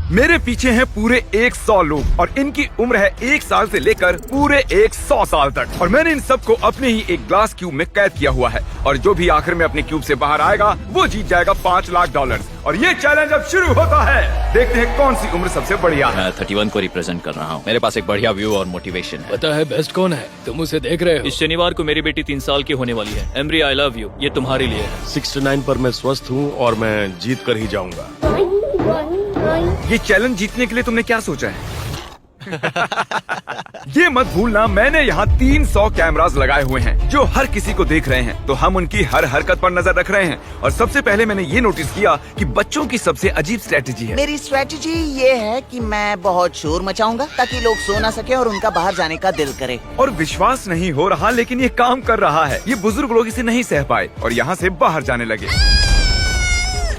मेरे पीछे हैं पूरे 100 लोग और इनकी उम्र है 1 साल से लेकर पूरे 100 साल तक। और मैंने इन सबको अपने ही एक ग्लास क्यूब में कैद किया हुआ है और जो भी आखिर में अपने क्यूब से बाहर आएगा वो जीत जाएगा $5 लाख। और ये चैलेंज अब शुरू होता है। देखते हैं कौन सी उम्र सबसे बढ़िया है। मैं 31 को रिप्रेजेंट कर रहा हूँ। मेरे पास एक बढ़िया व्यू और मोटिवेशन है। पता है बेस्ट कौन है? तुम उसे देख रहे हो? इस शनिवार को मेरी बेटी 3 साल की होने वाली है। एमरी आई लव यू, ये तुम्हारे लिए है। 69 पर मैं स्वस्थ हूँ और मैं जीत कर ही जाऊंगा। ये चैलेंज जीतने के लिए तुमने क्या सोचा है? ये मत भूलना मैंने यहाँ 300 कैमरास लगाए हुए हैं जो हर किसी को देख रहे हैं, तो हम उनकी हर हरकत पर नजर रख रहे हैं। और सबसे पहले मैंने ये नोटिस किया कि बच्चों की सबसे अजीब स्ट्रेटेजी है। मेरी स्ट्रेटेजी ये है कि मैं बहुत शोर मचाऊंगा ताकि लोग सो ना सके और उनका बाहर जाने का दिल करे। और विश्वास नहीं हो रहा लेकिन ये काम कर रहा है। ये बुजुर्ग लोग इसे नहीं सह पाए और यहाँ से बाहर जाने लगे।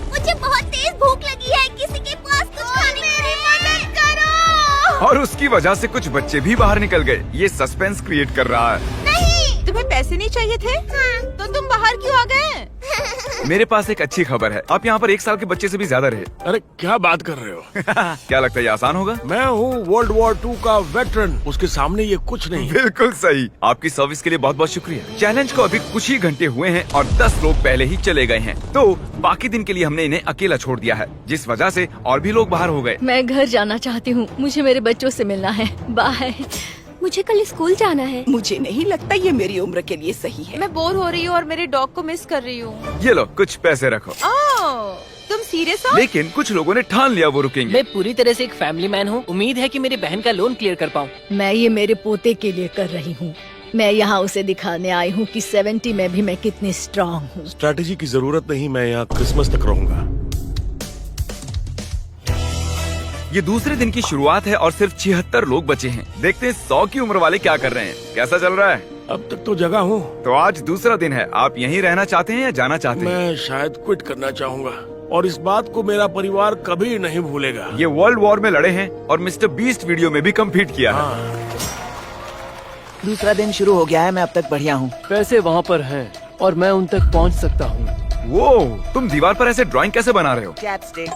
मुझे बहुत तेज भूख लगी है, किसी के पास कुछ खाने की मदद करो। और उसकी वजह से कुछ बच्चे भी बाहर निकल गए। ये सस्पेंस क्रिएट कर रहा है। नहीं, तुम्हें पैसे नहीं चाहिए थे? हाँ। तो तुम बाहर क्यों आ गए? मेरे पास एक अच्छी खबर है, आप यहाँ पर 1 साल के बच्चे से भी ज्यादा रहे। अरे क्या बात कर रहे हो? क्या लगता है ये आसान होगा? मैं हूँ वर्ल्ड वॉर 2 का वेटरन, उसके सामने ये कुछ नहीं। बिल्कुल सही। आपकी सर्विस के लिए बहुत बहुत शुक्रिया। चैलेंज को अभी कुछ ही घंटे हुए हैं और 10 लोग पहले ही चले गए हैं, तो बाकी दिन के लिए हमने इन्हें अकेला छोड़ दिया है, जिस वजह से और भी लोग बाहर हो गए। मैं घर जाना चाहती हूँ, मुझे मेरे बच्चों से मिलना है। बाय। मुझे कल स्कूल जाना है। मुझे नहीं लगता ये मेरी उम्र के लिए सही है। मैं बोर हो रही हूँ और मेरे डॉग को मिस कर रही हूँ। ये लो कुछ पैसे रखो। तुम सीरियस हो? लेकिन कुछ लोगों ने ठान लिया वो रुकेंगे। मैं पूरी तरह से एक फैमिली मैन हूँ। उम्मीद है कि मेरी बहन का लोन क्लियर कर पाऊँ। मैं ये मेरे पोते के लिए कर रही हूँ। मैं यहाँ उसे दिखाने आई हूँ कि 70 में भी मैं कितनी स्ट्रांग हूँ। स्ट्रैटेजी की जरूरत नहीं, मैं यहाँ क्रिसमस तक रहूंगा। ये दूसरे दिन की शुरुआत है और सिर्फ 76 लोग बचे हैं। देखते हैं 100 की उम्र वाले क्या कर रहे हैं। कैसा चल रहा है? अब तक तो जगह हूँ। तो आज दूसरा दिन है। आप यहीं रहना चाहते हैं या जाना चाहते हैं? मैं शायद क्विट करना चाहूँगा और इस बात को मेरा परिवार कभी नहीं भूलेगा। ये वर्ल्ड वॉर में लड़े हैं और मिस्टर बीस्ट वीडियो में भी कम्पीट किया है। दूसरा दिन शुरू हो गया है, मैं अब तक बढ़िया हूँ। पैसे वहाँ पर हैं और मैं उन तक पहुँच सकता हूँ। वो तुम दीवार पर ऐसे ड्राइंग कैसे बना रहे हो? Cats day.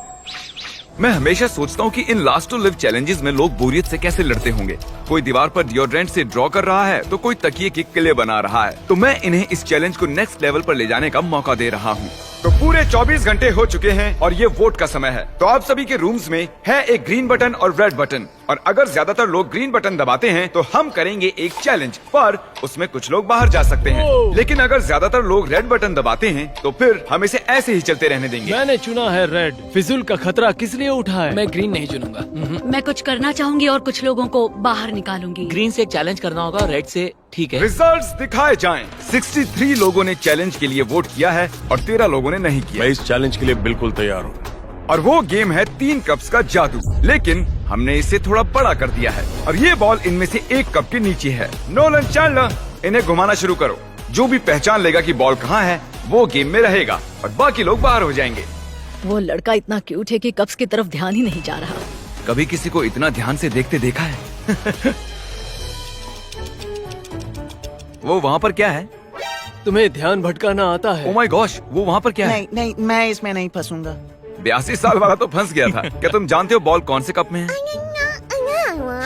मैं हमेशा सोचता हूँ कि इन लास्ट टू लिव चैलेंजेस में लोग बोरियत से कैसे लड़ते होंगे। कोई दीवार पर डिओड्रेंट से ड्रॉ कर रहा है तो कोई तकिए की किले बना रहा है। तो मैं इन्हें इस चैलेंज को नेक्स्ट लेवल पर ले जाने का मौका दे रहा हूँ। तो पूरे 24 घंटे हो चुके हैं और ये वोट का समय है। तो आप सभी के रूम्स में है एक ग्रीन बटन और रेड बटन, और अगर ज्यादातर लोग ग्रीन बटन दबाते हैं तो हम करेंगे एक चैलेंज, पर उसमें कुछ लोग बाहर जा सकते हैं। लेकिन अगर ज्यादातर लोग रेड बटन दबाते हैं तो फिर हम इसे ऐसे ही चलते रहने देंगे। मैंने चुना है रेड। फिजूल का खतरा किस लिए उठा है? मैं ग्रीन नहीं चुनूंगा। मैं कुछ करना चाहूँगी और कुछ लोगों को बाहर निकालूंगी। ग्रीन से एक चैलेंज करना होगा, रेड से ठीक है। रिजल्ट्स दिखाए जाएं। 63 लोगों ने चैलेंज के लिए वोट किया है और 13 लोगों ने नहीं किया। मैं इस चैलेंज के लिए बिल्कुल तैयार हूँ। और वो गेम है 3 कप्स का जादू, लेकिन हमने इसे थोड़ा बड़ा कर दिया है और ये बॉल इनमें से एक कप के नीचे है। नोलन चैंडलर, इन्हें घुमाना शुरू करो। जो भी पहचान लेगा कि बॉल कहाँ है वो गेम में रहेगा और बाकी लोग बाहर हो जाएंगे। वो लड़का इतना क्यूट है कि कप्स की तरफ ध्यान ही नहीं जा रहा। कभी किसी को इतना ध्यान से देखते देखा है? वो वहाँ पर क्या है? तुम्हें ध्यान भटकाना आता है? ओह माय गॉश, वो वहाँ पर क्या है? नहीं नहीं, मैं इसमें नहीं फंसूंगा। 82 साल वाला तो फंस गया था। क्या तुम जानते हो बॉल कौन से कप में है?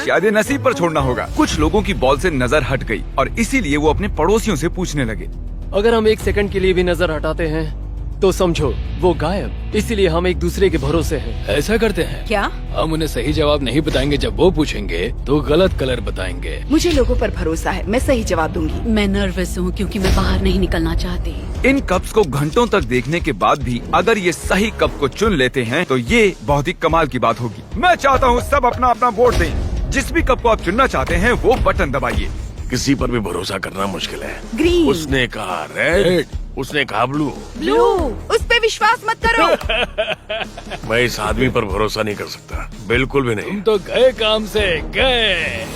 शायद ये नसीब पर छोड़ना होगा। कुछ लोगों की बॉल से नजर हट गई और इसीलिए वो अपने पड़ोसियों से पूछने लगे। अगर हम 1 सेकंड के लिए भी नजर हटाते हैं तो समझो वो गायब। इसीलिए हम एक दूसरे के भरोसे हैं। ऐसा करते हैं क्या? हम उन्हें सही जवाब नहीं बताएंगे। जब वो पूछेंगे तो गलत कलर बताएंगे। मुझे लोगों पर भरोसा है, मैं सही जवाब दूंगी। मैं नर्वस हूँ क्योंकि मैं बाहर नहीं निकलना चाहती। इन कप्स को घंटों तक देखने के बाद भी अगर ये सही कप को चुन लेते हैं तो ये बहुत ही कमाल की बात होगी। मैं चाहता हूँ सब अपना अपना वोट दें। जिस भी कप को आप चुनना चाहते हैं वो बटन दबाइए। किसी पर भी भरोसा करना मुश्किल है। ग्रीन। उसने कहा रेड, उसने कहा ब्लू। ब्लू। उस पे विश्वास मत करो। मैं इस आदमी पर भरोसा नहीं कर सकता, बिल्कुल भी नहीं। तुम तो गए काम से गए।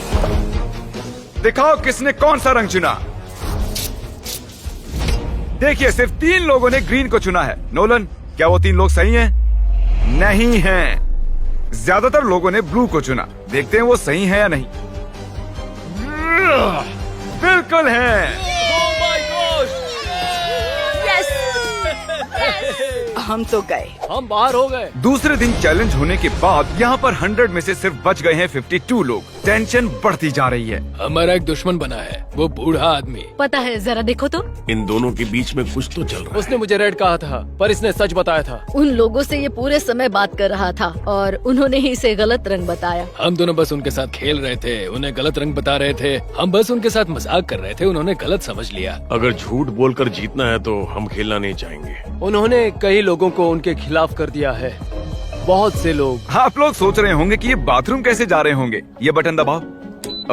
दिखाओ किसने कौन सा रंग चुना। देखिए सिर्फ 3 लोगों ने ग्रीन को चुना है। नोलन, क्या वो 3 लोग सही हैं? नहीं हैं। ज्यादातर लोगों ने ब्लू को चुना। देखते हैं वो सही है या नहीं। बिल्कुल है। हम तो गए। हम बाहर हो गए। दूसरे दिन चैलेंज होने के बाद यहाँ पर 100 में से सिर्फ बच गए हैं 52 लोग। टेंशन बढ़ती जा रही है। हमारा एक दुश्मन बना है, वो बूढ़ा आदमी। पता है, जरा देखो तो। इन दोनों के बीच में कुछ तो चल रहा है। उसने मुझे रेड कहा था, पर इसने सच बताया था। उन लोगों से ये पूरे समय बात कर रहा था और उन्होंने ही इसे गलत रंग बताया। हम दोनों बस उनके साथ खेल रहे थे, उन्हें गलत रंग बता रहे थे। हम बस उनके साथ मजाक कर रहे थे, उन्होंने गलत समझ लिया। अगर झूठ बोलकर जीतना है तो हम खेलना नहीं चाहेंगे। उन्होंने कई लोगों को उनके खिलाफ कर दिया है, बहुत से लोग। आप लोग सोच रहे होंगे कि ये बाथरूम कैसे जा रहे होंगे। ये बटन दबाओ।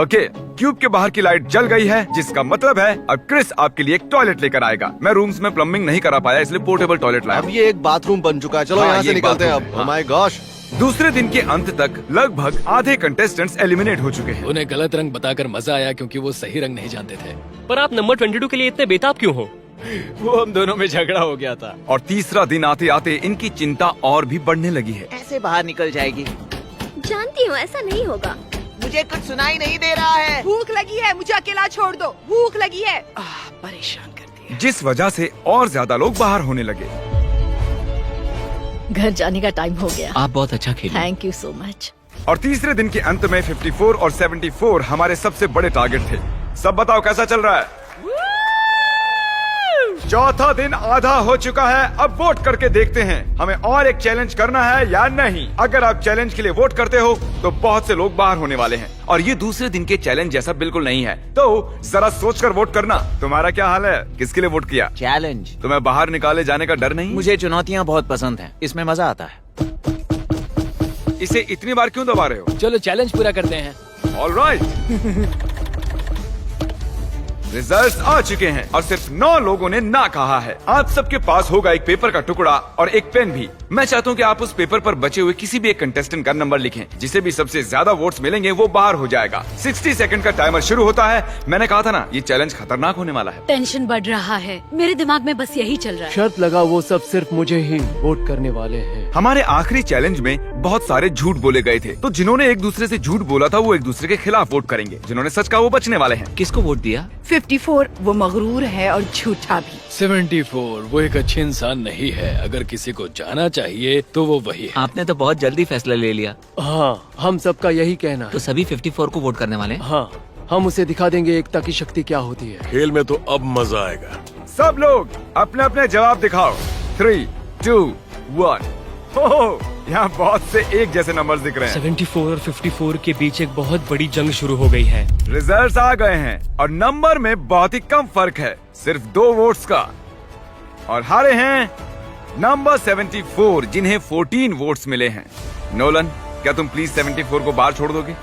ओके, क्यूब के बाहर की लाइट जल गई है, जिसका मतलब है अब क्रिस आपके लिए एक टॉयलेट लेकर आएगा। मैं रूम्स में प्लम्बिंग नहीं करा पाया, इसलिए पोर्टेबल टॉयलेट लाया। अब ये एक बाथरूम बन चुका है। चलो हाँ, यहाँ ये से निकलते हैं बाथरूम अब। है, हाँ। Oh my gosh! दूसरे दिन के अंत तक लगभग आधे कंटेस्टेंट्स एलिमिनेट हो चुके हैं। उन्हें गलत रंग बताकर मजा आया क्योंकि वो सही रंग नहीं जानते थे। पर आप नंबर 22 के लिए इतने बेताब क्यों हो? वो हम दोनों में झगड़ा हो गया था। और तीसरा दिन आते आते इनकी चिंता और भी बढ़ने लगी है। ऐसे बाहर निकल जाएगी। जानती हूँ ऐसा नहीं होगा। मुझे कुछ सुनाई नहीं दे रहा है। भूख लगी है, मुझे अकेला छोड़ दो। भूख लगी है। परेशान कर दिया। जिस वजह से और ज्यादा लोग बाहर होने लगे। घर जाने का टाइम हो गया। आप बहुत अच्छा खेले। Thank you so much. और तीसरे दिन के अंत में 54 और 74 हमारे सबसे बड़े टारगेट थे। सब बताओ कैसा चल रहा है? चौथा दिन आधा हो चुका है। अब वोट करके देखते हैं हमें और एक चैलेंज करना है या नहीं। अगर आप चैलेंज के लिए वोट करते हो तो बहुत से लोग बाहर होने वाले हैं और ये दूसरे दिन के चैलेंज जैसा बिल्कुल नहीं है। तो जरा सोचकर वोट करना। तुम्हारा क्या हाल है? किसके लिए वोट किया? चैलेंज। तुम्हें बाहर निकाले जाने का डर नहीं? मुझे चुनौतियाँ बहुत पसंद हैं। इसमें मजा आता है। इसे इतनी बार क्यों दबा रहे हो? चलो चैलेंज पूरा करते हैं। ऑलराइट। रिजल्ट्स आ चुके हैं और सिर्फ 9 लोगों ने ना कहा है। आप सबके पास होगा एक पेपर का टुकड़ा और एक पेन भी। मैं चाहता हूँ कि आप उस पेपर पर बचे हुए किसी भी एक कंटेस्टेंट का नंबर लिखें। जिसे भी सबसे ज्यादा वोट्स मिलेंगे वो बाहर हो जाएगा। 60 सेकंड का टाइमर शुरू होता है। मैंने कहा था ना, ये चैलेंज खतरनाक होने वाला है। टेंशन बढ़ रहा है, मेरे दिमाग में बस यही चल रहा है। शर्त लगा वो सब सिर्फ मुझे ही वोट करने वाले हैं। हमारे आखिरी चैलेंज में बहुत सारे झूठ बोले गए थे, तो जिन्होंने एक दूसरे से झूठ बोला था वो एक दूसरे के खिलाफ वोट करेंगे। जिन्होंने सच कहा वो बचने वाले हैं। किसको वोट दिया? 54 वो मगरूर है और झूठा भी। 74 वो एक अच्छी इंसान नहीं है। अगर किसी को जाना चाहिए तो वो वही है। आपने तो बहुत जल्दी फैसला ले लिया। हाँ, हम सबका यही कहना तो है। सभी 54 को वोट करने वाले हैं? हाँ, हम उसे दिखा देंगे एकता की शक्ति क्या होती है। खेल में तो अब मजा आएगा। सब लोग अपने अपने जवाब दिखाओ। 3, 2, 1। ओह, यहाँ बहुत से एक जैसे नंबर्स दिख रहे हैं। 74 और 54 के बीच एक बहुत बड़ी जंग शुरू हो गई है। रिजल्ट्स आ गए हैं और नंबर में बहुत ही कम फर्क है, सिर्फ 2 वोट्स का। और हारे हैं नंबर 74, जिन्हें 14 वोट्स मिले हैं। नोलन, क्या तुम प्लीज 74 को बाहर छोड़ दोगे?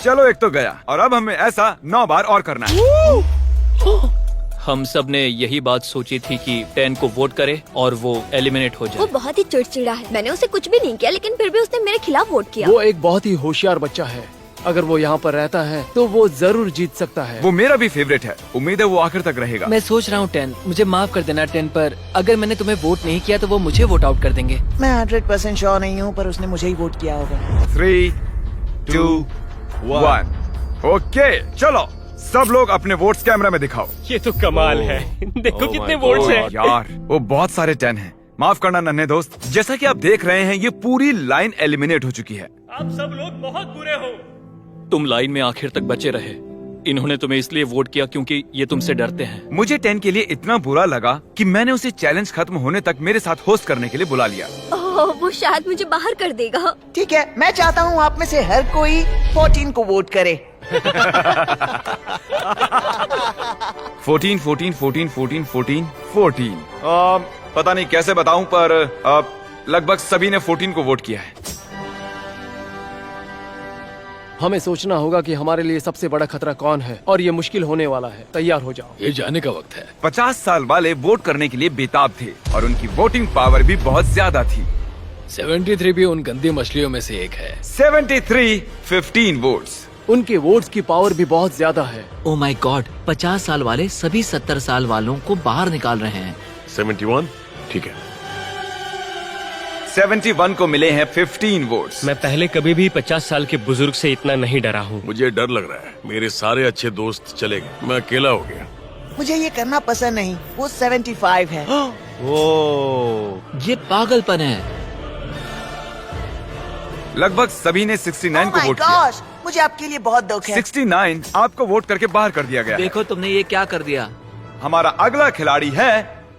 चलो, एक तो गया और अब हमें ऐसा 9 बार और करना है। हम सब ने यही बात सोची थी कि 10 को वोट करे और वो एलिमिनेट हो वो जाए। बहुत ही चिड़चिड़ा है। मैंने उसे कुछ भी नहीं किया, लेकिन फिर भी उसने मेरे खिलाफ वोट किया। वो एक बहुत ही होशियार बच्चा है। अगर वो यहाँ पर रहता है तो वो जरूर जीत सकता है। वो मेरा भी फेवरेट है। उम्मीद है वो आखिर तक रहेगा। मैं सोच रहा हूँ 10, मुझे माफ कर देना 10, पर अगर मैंने तुम्हें वोट नहीं किया तो वो मुझे वोट आउट कर देंगे। मैं 100% श्योर नहीं हूँ, पर उसने मुझे ही वोट किया होगा। 3, 2, 1। ओके, चलो सब लोग अपने वोट्स कैमरा में दिखाओ। ये तो कमाल है। देखो कितने वोट्स हैं। यार, वो बहुत सारे 10 हैं। माफ करना नन्हे दोस्त। जैसा कि आप देख रहे हैं, ये पूरी लाइन एलिमिनेट हो चुकी है। आप सब लोग बहुत बुरे हो। तुम लाइन में आखिर तक बचे रहे। इन्होंने तुम्हें इसलिए वोट किया क्योंकि ये तुमसे डरते हैं। मुझे 10 के लिए इतना बुरा लगा कि मैंने उसे चैलेंज खत्म होने तक मेरे साथ होस्ट करने के लिए बुला लिया। ओह, वो शायद मुझे बाहर कर देगा। ठीक है, मैं चाहता हूँ आप में से हर कोई 14 को वोट करे। 14, 14, 14, 14, 14, 14। पता नहीं कैसे बताऊं, पर लगभग सभी ने 14 को वोट किया है। हमें सोचना होगा कि हमारे लिए सबसे बड़ा खतरा कौन है और ये मुश्किल होने वाला है। तैयार हो जाओ, ये जाने का वक्त है। 50 साल वाले वोट करने के लिए बेताब थे और उनकी वोटिंग पावर भी बहुत ज्यादा थी। 73 भी उन गंदी मछलियों में से एक है। 73, 15 वोट्स। उनके वोट्स की पावर भी बहुत ज्यादा है। ओह माय गॉड, 50 साल वाले सभी 70 साल वालों को बाहर निकाल रहे हैं। 71, ठीक है। 71 को मिले हैं 15 वोट्स। मैं पहले कभी भी 50 साल के बुजुर्ग से इतना नहीं डरा हूँ। मुझे डर लग रहा है। मेरे सारे अच्छे दोस्त चले गए, मैं अकेला हो गया। मुझे ये करना पसंद नहीं। वो 75 है। ये पागलपन है। लगभग सभी ने 69 Oh को my वोट किया। gosh, मुझे आपके लिए बहुत दुख है। 69 आपको वोट करके बाहर कर दिया गया है। देखो तुमने ये क्या कर दिया। हमारा अगला खिलाड़ी है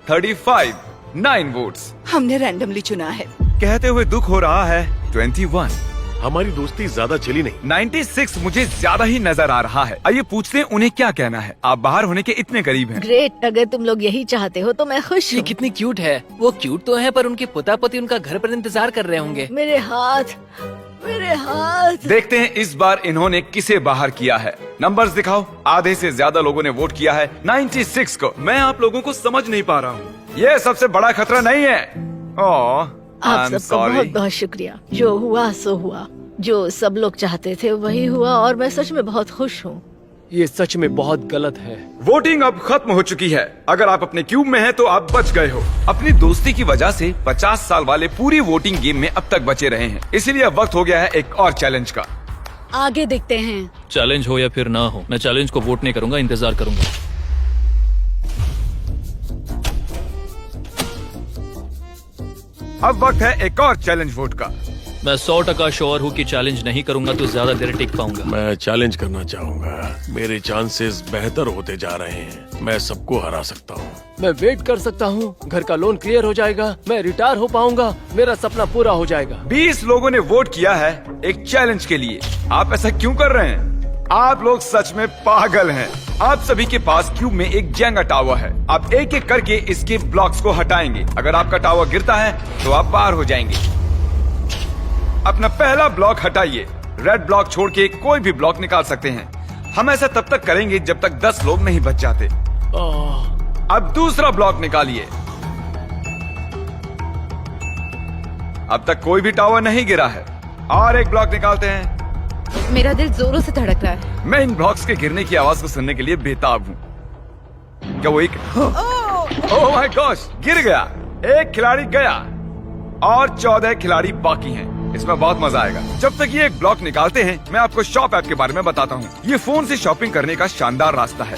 35, 9 वोट्स। हमने रैंडमली चुना है। कहते हुए दुख हो रहा है 21। हमारी दोस्ती ज्यादा चली नहीं। 96 मुझे ज्यादा ही नजर आ रहा है। आइए पूछते हैं उन्हें क्या कहना है। आप बाहर होने के इतने करीब हैं। ग्रेट, अगर तुम लोग यही चाहते हो तो मैं खुश ये हूँ। कितनी क्यूट है। वो क्यूट तो है पर उनके पोता पोती उनका घर पर इंतजार कर रहे होंगे। मेरे हाथ, मेरे हाथ। देखते हैं इस बार इन्होंने किसे बाहर किया है। नंबर्स दिखाओ। आधे से ज्यादा लोगों ने वोट किया है 96 को। मैं आप लोगों को समझ नहीं पा रहा हूँ। ये सबसे बड़ा खतरा नहीं है। आप सबको बहुत बहुत शुक्रिया। जो हुआ सो हुआ। जो सब लोग चाहते थे वही हुआ और मैं सच में बहुत खुश हूँ। ये सच में बहुत गलत है। वोटिंग अब खत्म हो चुकी है। अगर आप अपने क्यूब में हैं तो आप बच गए हो। अपनी दोस्ती की वजह से 50 साल वाले पूरी वोटिंग गेम में अब तक बचे रहे हैं। इसीलिए अब वक्त हो गया है एक और चैलेंज का। आगे देखते हैं। चैलेंज हो या फिर ना हो, मैं चैलेंज को वोट नहीं करूंगा, इंतजार करूंगा। अब वक्त है एक और चैलेंज वोट का। मैं 100% श्योर हूँ कि चैलेंज नहीं करूंगा तो ज्यादा देर टिक पाऊंगा। मैं चैलेंज करना चाहूंगा। मेरे चांसेस बेहतर होते जा रहे हैं। मैं सबको हरा सकता हूँ। मैं वेट कर सकता हूँ। घर का लोन क्लियर हो जाएगा, मैं रिटायर हो पाऊंगा, मेरा सपना पूरा हो जाएगा। 20 लोगों ने वोट किया है एक चैलेंज के लिए। आप ऐसा क्यों कर रहे हैं? आप लोग सच में पागल हैं। आप सभी के पास क्यूब में एक जेंगा टावर है। आप एक एक करके इसके ब्लॉक्स को हटाएंगे। अगर आपका टावर गिरता है तो आप बाहर हो जाएंगे। अपना पहला ब्लॉक हटाइए। रेड ब्लॉक छोड़ के कोई भी ब्लॉक निकाल सकते हैं। हम ऐसा तब तक करेंगे जब तक 10 लोग नहीं बच जाते। अब दूसरा ब्लॉक निकालिए। अब तक कोई भी टावर नहीं गिरा है। और एक ब्लॉक निकालते हैं। मेरा दिल जोरों से धड़क रहा है। मैं इन ब्लॉक्स के गिरने की आवाज को सुनने के लिए बेताब हूँ। क्या वो एक ओह माय गॉश, गिर गया। एक खिलाड़ी गया और 14 खिलाड़ी बाकी हैं। इसमें बहुत मजा आएगा। जब तक ये एक ब्लॉक निकालते हैं मैं आपको शॉप ऐप के बारे में बताता हूँ। ये फोन से शॉपिंग करने का शानदार रास्ता है।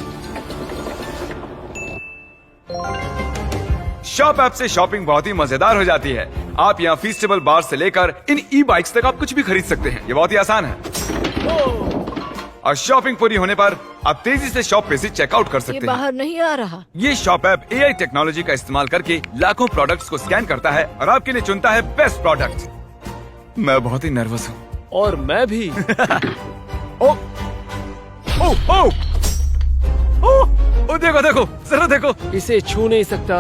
शॉप ऐप से शॉपिंग बहुत ही मजेदार हो जाती है। आप यहाँ फीस्टेबल बार से लेकर इन ई बाइक्स तक आप कुछ भी खरीद सकते हैं। ये बहुत ही आसान है। और शॉपिंग पूरी होने पर आप तेजी से शॉप पे से चेकआउट कर ये सकते हैं। बाहर नहीं आ रहा। ये शॉप ऐप AI टेक्नोलॉजी का इस्तेमाल करके लाखों प्रोडक्ट्स को स्कैन करता है और आपके लिए चुनता है बेस्ट प्रोडक्ट। मैं बहुत ही नर्वस हूँ। और मैं भी। ओ, ओ, ओ, ओ, देखो देखो, जरा देखो। इसे छू नहीं सकता।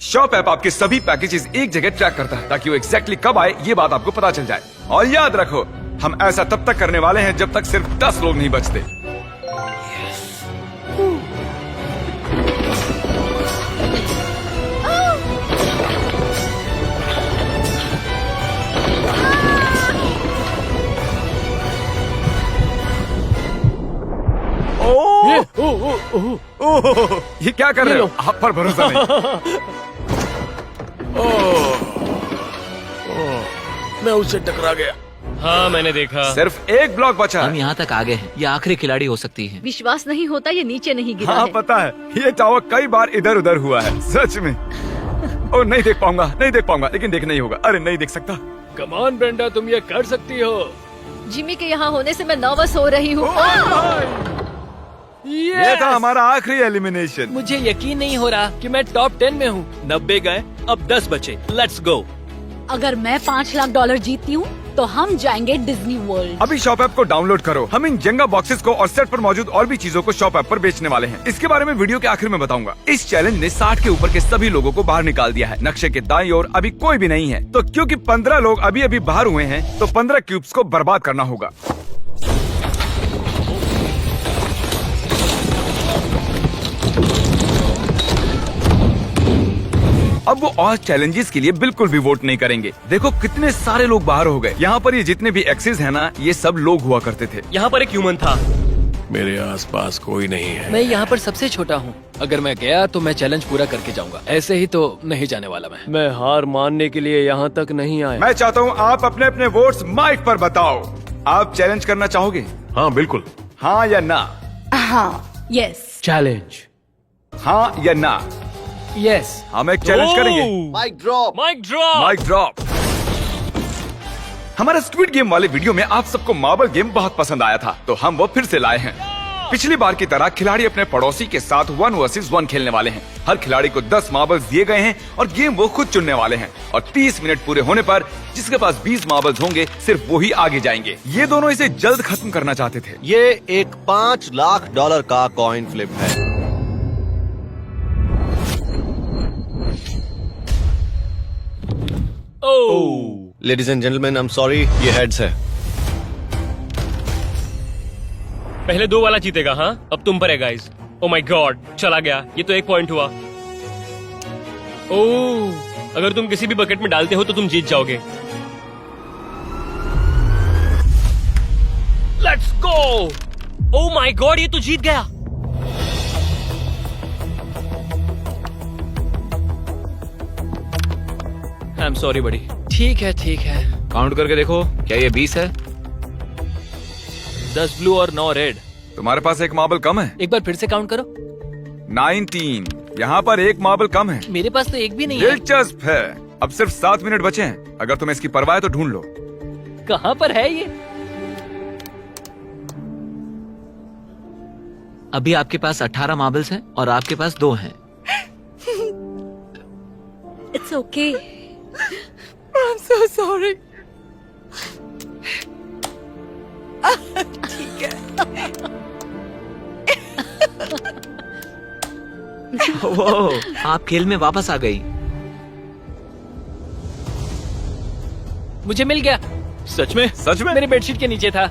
शॉप ऐप आपके सभी पैकेजेस एक जगह ट्रैक करता है ताकि वो एग्जैक्टली कब आए ये बात आपको पता चल जाए। और याद रखो, हम ऐसा तब तक करने वाले हैं जब तक सिर्फ 10 लोग नहीं बचते। ओह, ये क्या कर रहे हो? आप पर भरोसा नहीं। मैं उससे टकरा गया। हाँ मैंने देखा। सिर्फ एक ब्लॉक बचा हम है। यहाँ तक आगे हैं। ये आखिरी खिलाड़ी हो सकती है। विश्वास नहीं होता ये नीचे नहीं गिरा हाँ है। पता है, ये टावर कई बार इधर उधर हुआ है सच में। और नहीं देख पाऊंगा, नहीं देख पाऊंगा, लेकिन देखना ही होगा। अरे नहीं देख सकता। कम ऑन ब्रेंडा, तुम ये कर सकती हो। जिमी के यहाँ होने से मैं नर्वस हो रही हूँ। ये था हमारा आखिरी एलिमिनेशन। मुझे यकीन नहीं हो रहा कि मैं टॉप 10 में हूँ। 90 गए, अब 10 बचे। Let's go. अगर मैं $5 लाख जीतती हूँ तो हम जाएंगे डिज्नी वर्ल्ड। अभी शॉप ऐप को डाउनलोड करो। हम इन जेंगा बॉक्सेस को और सेट पर मौजूद और भी चीजों को शॉप ऐप पर बेचने वाले हैं। इसके बारे में वीडियो के आखिर में बताऊंगा। इस चैलेंज ने 60 के ऊपर के सभी लोगों को बाहर निकाल दिया है। नक्शे के दाईं ओर अभी कोई भी नहीं है। तो क्योंकि 15 लोग अभी अभी बाहर हुए हैं तो 15 क्यूब्स को बर्बाद करना होगा। अब वो और चैलेंजेस के लिए बिल्कुल भी वोट नहीं करेंगे। देखो कितने सारे लोग बाहर हो गए। यहाँ पर ये जितने भी एक्सेस है ना, ये सब लोग हुआ करते थे। यहाँ पर एक ह्यूमन था। मेरे आसपास कोई नहीं है। मैं यहाँ पर सबसे छोटा हूँ। अगर मैं गया तो मैं चैलेंज पूरा करके जाऊंगा। ऐसे ही तो नहीं जाने वाला मैं हार मानने के लिए यहाँ तक नहीं आया। मैं चाहता हूँ आप अपने अपने वोट्स माइक पर बताओ। आप चैलेंज करना चाहोगे? हाँ बिल्कुल। हाँ या ना? हाँ, यस। चैलेंज। हाँ या ना? यस। हम एक चैलेंज करेंगे। Mic drop. Mic drop. हमारे स्क्विड गेम वाले वीडियो में आप सबको मार्बल गेम बहुत पसंद आया था, तो हम वो फिर से लाए हैं। पिछली बार की तरह खिलाड़ी अपने पड़ोसी के साथ 1 वर्सेस 1 खेलने वाले हैं। हर खिलाड़ी को 10 मार्बल्स दिए गए हैं और गेम वो खुद चुनने वाले हैं। और 30 मिनट पूरे होने पर जिसके पास 20 मार्बल्स होंगे सिर्फ वो ही आगे जाएंगे। ये दोनों इसे जल्द खत्म करना चाहते थे। ये एक $5 लाख का कॉइन फ्लिप है। Ladies and gentleman, I am sorry, ये हेड्स है। पहले 2 वाला जीतेगा। हाँ, अब तुम पर है गाइस। ओ माय गॉड, चला गया। ये तो 1 पॉइंट हुआ। ओह, अगर तुम किसी भी बकेट में डालते हो तो तुम जीत जाओगे। Let's go. Oh my God, ये तो जीत गया। आई एम सॉरी बड़ी। ठीक है ठीक है। काउंट करके देखो, क्या ये 20 है? 10 ब्लू और 9 रेड। तुम्हारे पास एक मार्बल कम है। एक बार फिर से काउंट करो। 19। यहाँ पर एक मार्बल कम है। मेरे पास तो एक भी नहीं है। दिलचस्प है। अब सिर्फ 7 मिनट बचे हैं। अगर तुम्हें इसकी परवाह है तो ढूंढ लो। कहाँ पर है ये? अभी आपके पास 18 मार्बल्स हैं और आपके पास 2 हैं। It's okay. I am so sorry. ठीक है। वो आप खेल में वापस आ गई। मुझे मिल गया। सच में? सच में? मेरे बेडशीट के नीचे था।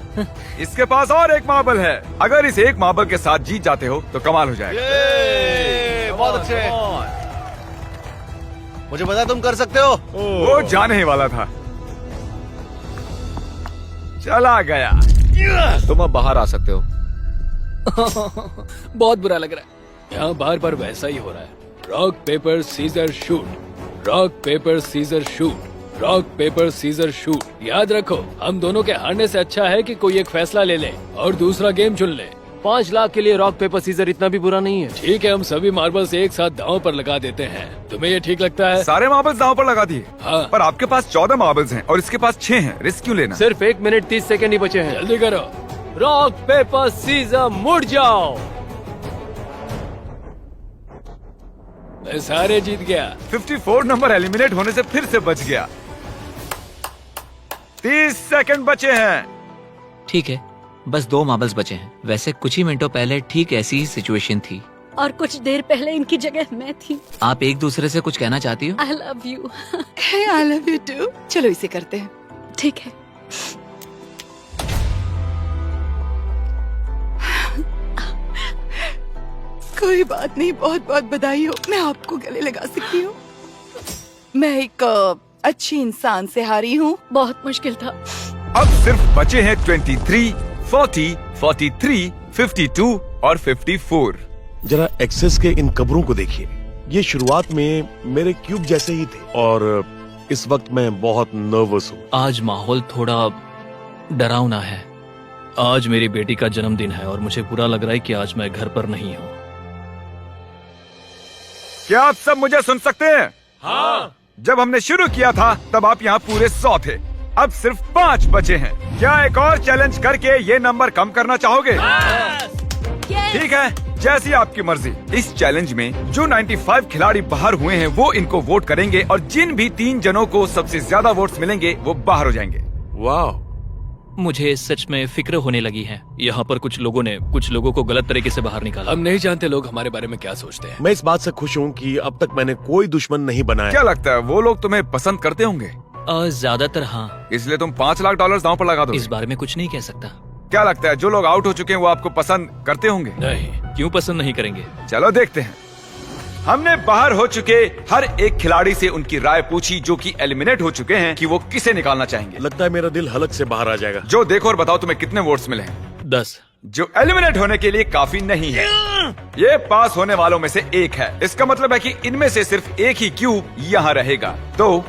इसके पास और एक मार्बल है। अगर इस एक मार्बल के साथ जीत जाते हो तो कमाल हो जाएगा। बहुत अच्छे। मुझे पता तुम कर सकते हो। वो जाने ही वाला था। चला गया। तुम अब बाहर आ सकते हो। बहुत बुरा लग रहा है। यहाँ बार बार वैसा ही हो रहा है। Rock paper scissor shoot, rock paper scissor shoot, rock paper scissor shoot. याद रखो, हम दोनों के हारने से अच्छा है कि कोई एक फैसला ले ले और दूसरा गेम चुन ले। 5 लाख के लिए रॉक पेपर सीजर इतना भी बुरा नहीं है। ठीक है, हम सभी मार्बल्स एक साथ दांव पर लगा देते हैं। तुम्हें ये ठीक लगता है? सारे मार्बल्स दांव पर लगा दिए। हाँ। पर आपके पास 14 मार्बल्स हैं और इसके पास 6 हैं। रिस्क क्यों लेना? सिर्फ 1 मिनट 30 सेकंड ही बचे हैं। जल्दी करो। रॉक पेपर सीजर, मुड़ जाओ। मैं सारे जीत गया। 54 नंबर एलिमिनेट होने से फिर से बच गया। 30 सेकंड बचे हैं। ठीक है, बस 2 मार्बल्स बचे हैं। वैसे कुछ ही मिनटों पहले ठीक ऐसी ही सिचुएशन थी और कुछ देर पहले इनकी जगह मैं थी। आप एक दूसरे से कुछ कहना चाहती हो? I love you. I love you too. चलो इसे करते हैं। ठीक है। कोई बात नहीं, बहुत बहुत बधाई हो। मैं आपको गले लगा सकती हूँ। मैं एक अच्छी इंसान से हारी हूँ। बहुत मुश्किल था। अब सिर्फ बचे हैं 23, 40, 43, 52 और 54। जरा एक्सेस के इन कब्रों को देखिए। ये शुरुआत में मेरे क्यूब जैसे ही थे और इस वक्त मैं बहुत नर्वस हूँ। आज माहौल थोड़ा डरावना है। आज मेरी बेटी का जन्मदिन है और मुझे बुरा लग रहा है कि आज मैं घर पर नहीं हूँ। क्या आप सब मुझे सुन सकते हैं? हाँ। जब हमने शुरू किया था तब आप यहाँ पूरे 100 थे। अब सिर्फ 5 बचे हैं। क्या एक और चैलेंज करके ये नंबर कम करना चाहोगे? ठीक है, जैसी आपकी मर्जी। इस चैलेंज में जो 95 खिलाड़ी बाहर हुए हैं वो इनको वोट करेंगे और जिन भी 3 जनों को सबसे ज्यादा वोट्स मिलेंगे वो बाहर हो जाएंगे। वाह, मुझे सच में फिक्र होने लगी है। यहाँ पर कुछ लोगों ने कुछ लोगों को गलत तरीके से बाहर निकाला। हम नहीं जानते लोग हमारे बारे में क्या सोचते हैं। मैं इस बात से खुश हूँ कि अब तक मैंने कोई दुश्मन नहीं बनाया। क्या लगता है वो लोग तुम्हें पसंद करते होंगे? ज्यादातर हाँ। इसलिए तुम $5 लाख दांव पर लगा दो। इस बारे में कुछ नहीं कह सकता। क्या लगता है जो लोग आउट हो चुके हैं वो आपको पसंद करते होंगे? नहीं। क्यों पसंद नहीं करेंगे? चलो देखते हैं। हमने बाहर हो चुके हर एक खिलाड़ी से उनकी राय पूछी जो कि एलिमिनेट हो चुके हैं कि वो किसे निकालना चाहेंगे। लगता है मेरा दिल हलक से बाहर आ जाएगा। जो देखो और बताओ तुम्हें कितने वोट्स मिले हैं? 10। जो एलिमिनेट होने के लिए काफी नहीं है। ये पास होने वालों में से एक है। इसका मतलब है कि इनमें से सिर्फ एक ही क्यूब यहाँ रहेगा। तो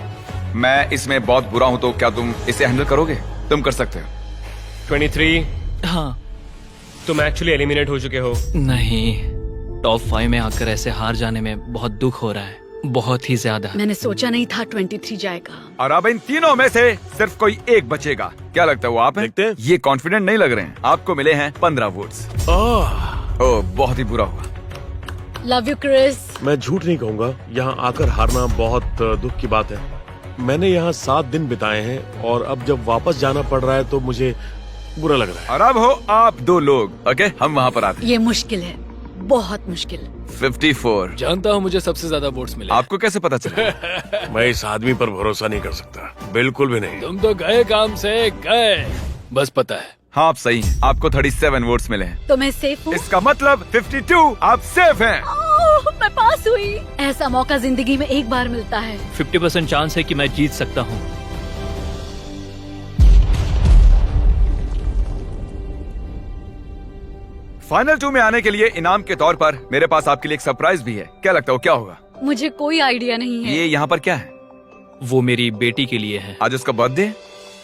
मैं इसमें बहुत बुरा हूँ, तो क्या तुम इसे हैंडल करोगे? तुम कर सकते हो। 23। हाँ। तुम एक्चुअली एलिमिनेट हो चुके हो। नहीं, टॉप 5 में आकर ऐसे हार जाने में बहुत दुख हो रहा है, बहुत ही ज्यादा। मैंने सोचा नहीं था 23 जाएगा। और अब इन तीनों में से सिर्फ कोई एक बचेगा। क्या लगता है वो आप हैं? देखते हैं। ये कॉन्फिडेंट नहीं लग रहे हैं। आपको मिले हैं 15 वोट्स। ओह, बहुत ही बुरा हुआ। Love you Chris. मैं झूठ नहीं कहूँगा, यहाँ आकर हारना बहुत दुख की बात है। मैंने यहाँ 7 दिन बिताए हैं और अब जब वापस जाना पड़ रहा है तो मुझे बुरा लग रहा है। और अब हो आप 2 लोग। ओके, हम वहाँ पर आते हैं। ये मुश्किल है, बहुत मुश्किल। 54। जानता हूँ मुझे सबसे ज्यादा वोट्स मिले। आपको कैसे पता चला? मैं इस आदमी पर भरोसा नहीं कर सकता, बिल्कुल भी नहीं। तुम तो गए काम से गए, बस पता है। हाँ, आप सही हैं। आपको 37 वोट्स मिले हैं। तो मैं सेफ हूँ। इसका मतलब 52 आप सेफ हैं। ओह, मैं पास हुई। ऐसा मौका जिंदगी में एक बार मिलता है। 50% चांस है कि मैं जीत सकता हूँ। फाइनल 2 में आने के लिए इनाम के तौर पर मेरे पास आपके लिए एक सरप्राइज भी है। क्या लगता है वो क्या होगा? मुझे कोई आइडिया नहीं है। ये यहाँ पर क्या है? वो मेरी बेटी के लिए है। आज उसका बर्थडे है।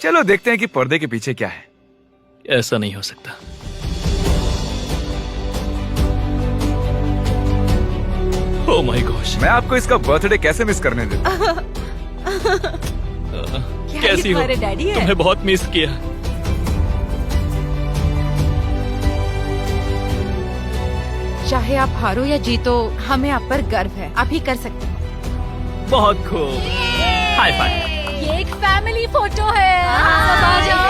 चलो देखते हैं कि पर्दे के पीछे क्या है। ऐसा नहीं हो सकता। ओह माय गॉश, मैं आपको इसका बर्थडे कैसे मिस करने देता? कैसी हो? डैडी है? तुम्हें बहुत मिस किया। चाहे आप हारो या जीतो, हमें आप पर गर्व है। आप ही कर सकते हैं। बहुत खूब। High five. ये एक फैमिली फोटो है। सब आ जाओ।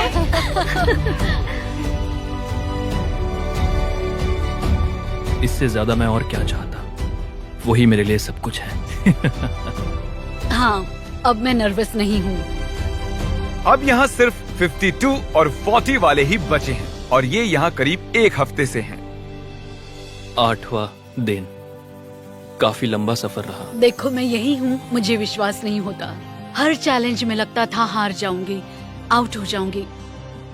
इससे ज्यादा मैं और क्या चाहता? वही मेरे लिए सब कुछ है। हाँ, अब मैं नर्वस नहीं हूँ। अब यहाँ सिर्फ 52 और 40 वाले ही बचे हैं और ये यहाँ करीब 1 हफ्ते से हैं। 8वां दिन। काफी लंबा सफर रहा। देखो, मैं यही हूँ। मुझे विश्वास नहीं होता। हर चैलेंज में लगता था हार जाऊंगी, आउट हो जाऊंगी,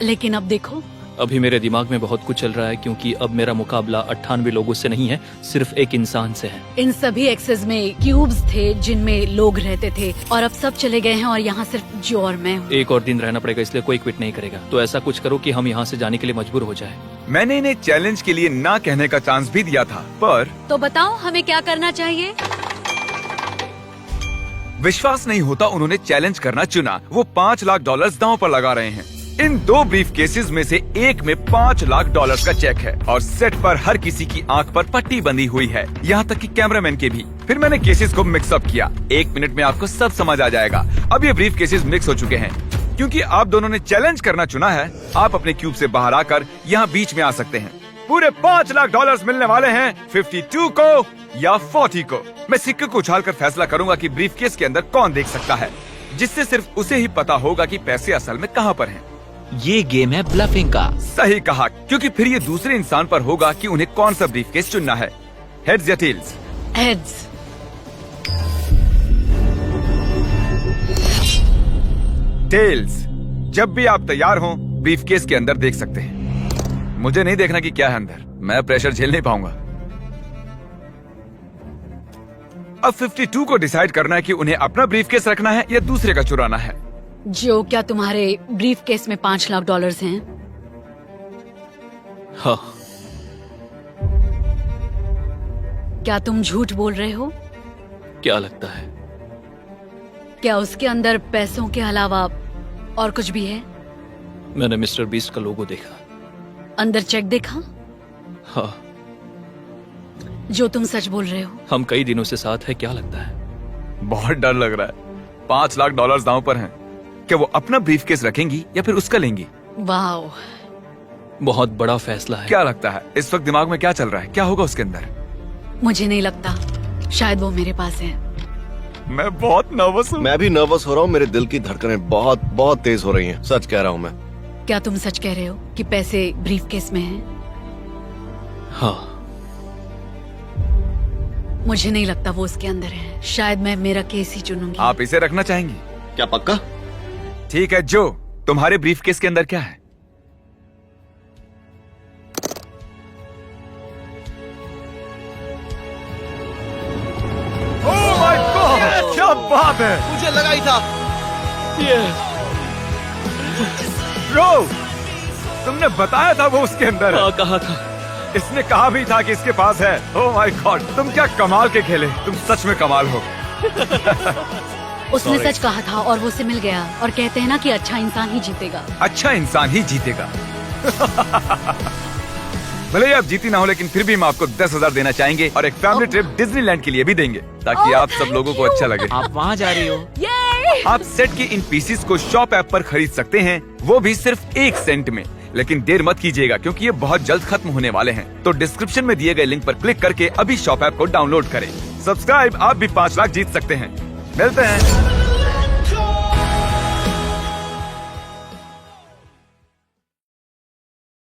लेकिन अब देखो। अभी मेरे दिमाग में बहुत कुछ चल रहा है क्योंकि अब मेरा मुकाबला 98 लोगों से नहीं है, सिर्फ एक इंसान से है। इन सभी एक्सेस में क्यूब्स थे जिनमें लोग रहते थे और अब सब चले गए हैं और यहाँ सिर्फ जो और मैं हूँ। एक और दिन रहना पड़ेगा, इसलिए कोई क्विट नहीं करेगा। तो ऐसा कुछ करो कि हम यहाँ से जाने के लिए मजबूर हो जाए। मैंने इन्हें चैलेंज के लिए ना कहने का चांस भी दिया था, पर तो बताओ हमें क्या करना चाहिए? विश्वास नहीं होता उन्होंने चैलेंज करना चुना। वो $5 लाख दांव पर लगा रहे हैं। इन 2 ब्रीफ केसेस में से एक में $5 लाख का चेक है और सेट पर हर किसी की आंख पर पट्टी बंधी हुई है, यहाँ तक कि कैमरामैन के भी। फिर मैंने केसेस को मिक्सअप किया। 1 मिनट में आपको सब समझ आ जाएगा। अब ये ब्रीफ केसेस मिक्स हो चुके हैं। क्योंकि आप दोनों ने चैलेंज करना चुना है, आप अपने क्यूब से बाहर आकर यहाँ बीच में आ सकते हैं। पूरे $5 लाख मिलने वाले हैं 52 को या 40 को। मैं सिक्के को उछालकर फैसला करूंगा कि ब्रीफ केस के अंदर कौन देख सकता है, जिससे सिर्फ उसे ही पता होगा कि पैसे असल में कहाँ पर हैं। ये गेम है ब्लफिंग का। सही कहा, क्योंकि फिर ये दूसरे इंसान पर होगा कि उन्हें कौन सा ब्रीफ केस चुनना है। हेड्स या टेल्स? हेड्स। टेल्स। जब भी आप तैयार हो, ब्रीफ केस के अंदर देख सकते हैं। मुझे नहीं देखना कि क्या है अंदर, मैं प्रेशर झेल नहीं पाऊंगा। अब 52 को डिसाइड करना है कि उन्हें अपना ब्रीफ केस रखना है या दूसरे का चुराना है। जो, क्या तुम्हारे ब्रीफ केस में $5 लाख हैं? हाँ। क्या तुम झूठ बोल रहे हो? क्या लगता है? क्या उसके अंदर पैसों के अलावा और कुछ भी है? मैंने मिस्टर बीस्ट का लोगो देखा। अंदर चेक देखा? हाँ। जो तुम सच बोल रहे हो? हम कई दिनों से साथ है। क्या लगता है? बहुत डर लग रहा है। $5 लाख दांव पर हैं। क्या वो अपना ब्रीफ केस रखेंगी या फिर उसका लेंगी? वाओ, बहुत बड़ा फैसला है। क्या लगता है इस वक्त दिमाग में क्या चल रहा है? क्या होगा उसके अंदर? मुझे नहीं लगता, शायद वो मेरे पास है। मैं बहुत नर्वस हूँ। मैं भी नर्वस हो रहा हूँ। मेरे दिल की धड़कनें बहुत बहुत तेज हो रही हैं। सच कह रहा हूँ मैं। क्या तुम सच कह रहे हो कि पैसे ब्रीफ केस में हैं? हाँ। मुझे नहीं लगता वो उसके अंदर है। शायद मैं मेरा केस ही चुनूंगी। आप इसे रखना चाहेंगी? क्या पक्का? ठीक है। जो, तुम्हारे ब्रीफ केस के अंदर क्या है? ओह माय गॉड, क्या बात है। मुझे लगा ही था। ब्रो, तुमने बताया था वो उसके अंदर है। हाँ, कहा था। इसने कहा भी था कि इसके पास है। ओह माय गॉड, तुम क्या कमाल के खेले, तुम सच में कमाल हो। उसने सच कहा था और वो उसे मिल गया, और कहते हैं ना कि अच्छा इंसान ही जीतेगा। अच्छा इंसान ही जीतेगा। भले ही आप जीती ना हो, लेकिन फिर भी हम आपको 10,000 देना चाहेंगे और एक फैमिली ट्रिप डिज्नीलैंड के लिए भी देंगे, ताकि आप सब लोगों को अच्छा लगे। आप वहाँ जा रही हो? आप सेट के इन पीसीस को शॉप ऐप पर खरीद सकते हैं, वो भी सिर्फ 1 सेंट में। लेकिन देर मत कीजिएगा, क्योंकि ये बहुत जल्द खत्म होने वाले हैं। तो डिस्क्रिप्शन में दिए गए लिंक पर क्लिक करके अभी शॉप ऐप को डाउनलोड करें। सब्सक्राइब, आप भी 5 लाख जीत सकते हैं। मिलते हैं।